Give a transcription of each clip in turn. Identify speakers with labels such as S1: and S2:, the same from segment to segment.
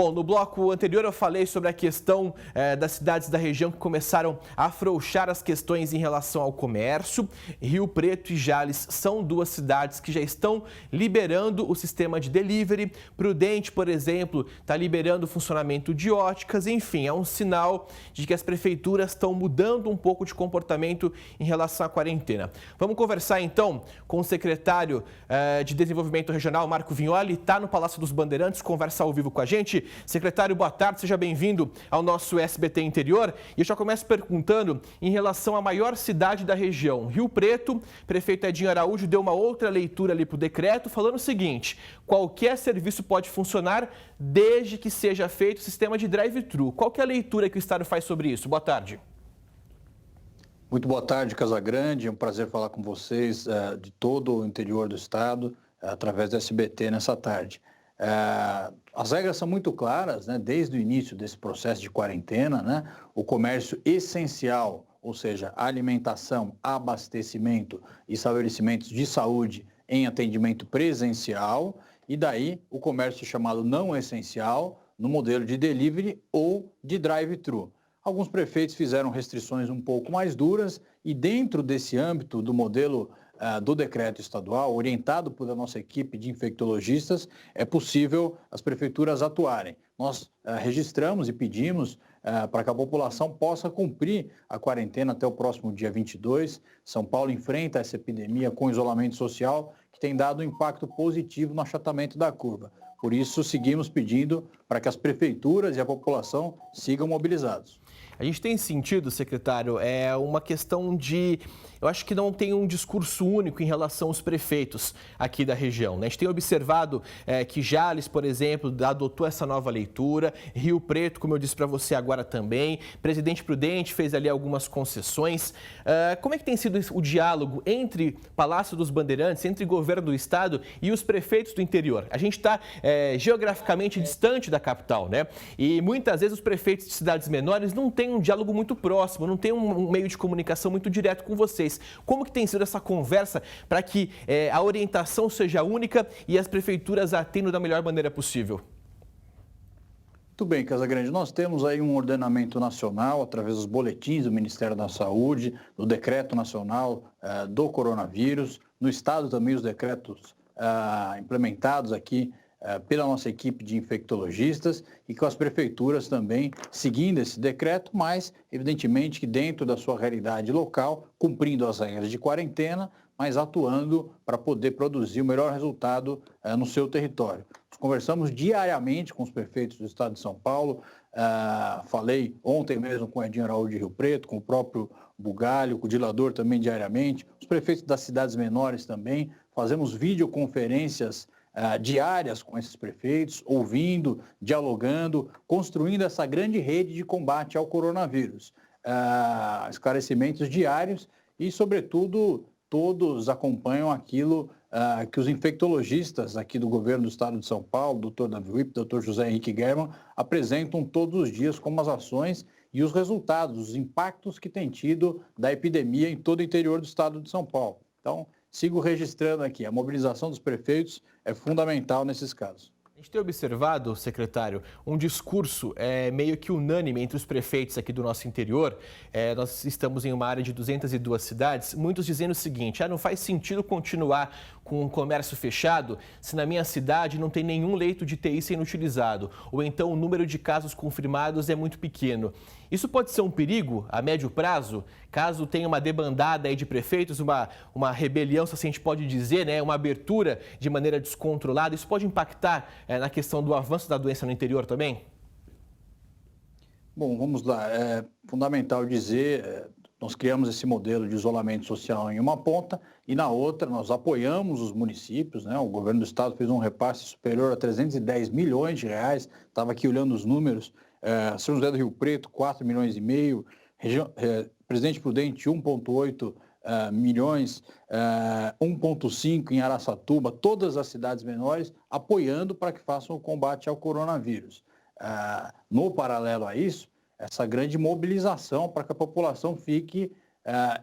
S1: Bom, no bloco anterior eu falei sobre a questão das cidades da região que começaram a afrouxar as questões em relação ao comércio. Rio Preto e Jales são duas cidades que já estão liberando o sistema de delivery. Prudente, por exemplo, está liberando o funcionamento de óticas. Enfim, é um sinal de que as prefeituras estão mudando um pouco de comportamento em relação à quarentena. Vamos conversar então com o secretário de Desenvolvimento Regional, Marco Vignoli, está no Palácio dos Bandeirantes, conversa ao vivo com a gente. Secretário, boa tarde, seja bem-vindo ao nosso SBT Interior. E eu já começo perguntando em relação à maior cidade da região, Rio Preto. Prefeito Edinho Araújo deu uma outra leitura ali para o decreto, falando o seguinte: qualquer serviço pode funcionar desde que seja feito o sistema de drive-thru. Qual que é a leitura que o Estado faz sobre isso? Boa tarde.
S2: Muito boa tarde, Casagrande. É um prazer falar com vocês de todo o interior do Estado, através do SBT nessa tarde. As regras são muito claras, né? Desde o início desse processo de quarentena, né? O comércio essencial, ou seja, alimentação, abastecimento, estabelecimentos de saúde em atendimento presencial, e daí o comércio chamado não essencial no modelo de delivery ou de drive-thru. Alguns prefeitos fizeram restrições um pouco mais duras e dentro desse âmbito do modelo do decreto estadual, orientado pela nossa equipe de infectologistas, é possível as prefeituras atuarem. Nós registramos e pedimos para que a população possa cumprir a quarentena até o próximo dia 22. São Paulo enfrenta essa epidemia com isolamento social, que tem dado um impacto positivo no achatamento da curva. Por isso, seguimos pedindo para que as prefeituras e a população sigam mobilizados.
S1: A gente tem sentido, secretário, uma questão de... Eu acho que não tem um discurso único em relação aos prefeitos aqui da região, né? A gente tem observado que Jales, por exemplo, adotou essa nova leitura, Rio Preto, como eu disse para você agora também, Presidente Prudente fez ali algumas concessões. Como é que tem sido o diálogo entre Palácio dos Bandeirantes, entre governo do estado e os prefeitos do interior? A gente está geograficamente distante da capital, né? E muitas vezes os prefeitos de cidades menores não têm um diálogo muito próximo, não tem um meio de comunicação muito direto com vocês. Como que tem sido essa conversa para que a orientação seja única e as prefeituras atendam da melhor maneira possível?
S2: Muito bem, Casagrande. Nós temos aí um ordenamento nacional, através dos boletins do Ministério da Saúde, do Decreto Nacional do Coronavírus, no Estado também os decretos implementados aqui pela nossa equipe de infectologistas e com as prefeituras também seguindo esse decreto, mas evidentemente que dentro da sua realidade local, cumprindo as regras de quarentena, mas atuando para poder produzir o melhor resultado no seu território. Nós conversamos diariamente com os prefeitos do estado de São Paulo, falei ontem mesmo com o Edinho Araújo de Rio Preto, com o próprio Bugalho, com o Dilador também diariamente, os prefeitos das cidades menores também, fazemos videoconferências diárias com esses prefeitos, ouvindo, dialogando, construindo essa grande rede de combate ao coronavírus. Esclarecimentos diários e, sobretudo, todos acompanham aquilo que os infectologistas aqui do governo do estado de São Paulo, doutor Davi Wipp, doutor José Henrique German, apresentam todos os dias como as ações e os resultados, os impactos que tem tido da epidemia em todo o interior do estado de São Paulo. Então, sigo registrando aqui, a mobilização dos prefeitos é fundamental nesses casos.
S1: A gente tem observado, secretário, um discurso meio que unânime entre os prefeitos aqui do nosso interior. Nós estamos em uma área de 202 cidades, muitos dizendo o seguinte: não faz sentido continuar com o comércio fechado se na minha cidade não tem nenhum leito de UTI sendo utilizado, ou então o número de casos confirmados é muito pequeno. Isso pode ser um perigo a médio prazo, caso tenha uma debandada aí de prefeitos, uma rebelião, se assim a gente pode dizer, né, uma abertura de maneira descontrolada. Isso pode impactar na questão do avanço da doença no interior também?
S2: Bom, vamos lá. É fundamental dizer, nós criamos esse modelo de isolamento social em uma ponta e na outra nós apoiamos os municípios, né? O governo do estado fez um repasse superior a 310 milhões de reais, estava aqui olhando os números, São José do Rio Preto, 4 milhões e meio, Presidente Prudente, 1,8 milhões, 1,5 em Araçatuba, todas as cidades menores apoiando para que façam o combate ao coronavírus. No paralelo a isso, essa grande mobilização para que a população fique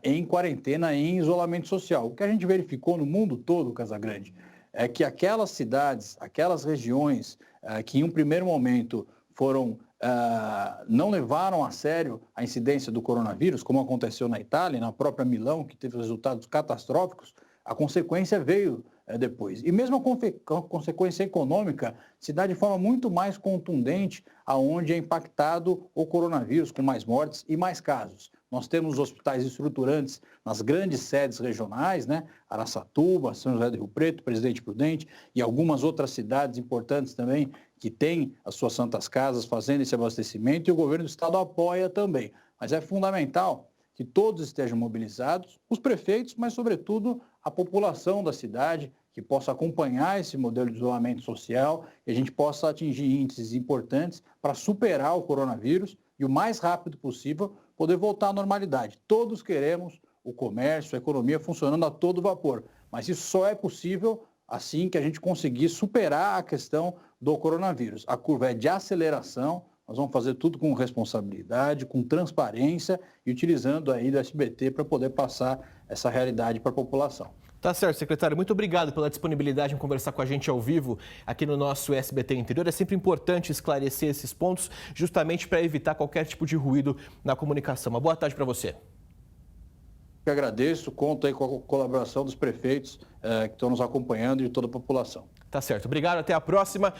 S2: em quarentena, em isolamento social. O que a gente verificou no mundo todo, Casagrande, é que aquelas cidades, aquelas regiões que em um primeiro momento não levaram a sério a incidência do coronavírus, como aconteceu na Itália, na própria Milão, que teve resultados catastróficos, a consequência veio depois. E mesmo a consequência econômica se dá de forma muito mais contundente aonde é impactado o coronavírus, com mais mortes e mais casos. Nós temos hospitais estruturantes nas grandes sedes regionais, né? Araçatuba, São José do Rio Preto, Presidente Prudente e algumas outras cidades importantes também que têm as suas santas casas fazendo esse abastecimento, e o governo do estado apoia também. Mas é fundamental que todos estejam mobilizados, os prefeitos, mas sobretudo a população da cidade, que possa acompanhar esse modelo de isolamento social e a gente possa atingir índices importantes para superar o coronavírus e o mais rápido possível poder voltar à normalidade. Todos queremos o comércio, a economia funcionando a todo vapor, mas isso só é possível assim que a gente conseguir superar a questão do coronavírus. A curva é de aceleração, nós vamos fazer tudo com responsabilidade, com transparência e utilizando aí do SBT para poder passar essa realidade para a população.
S1: Tá certo, secretário. Muito obrigado pela disponibilidade em conversar com a gente ao vivo aqui no nosso SBT Interior. É sempre importante esclarecer esses pontos, justamente para evitar qualquer tipo de ruído na comunicação. Uma boa tarde para você.
S2: Eu agradeço, conto aí com a colaboração dos prefeitos que estão nos acompanhando e de toda a população.
S1: Tá certo. Obrigado, até a próxima.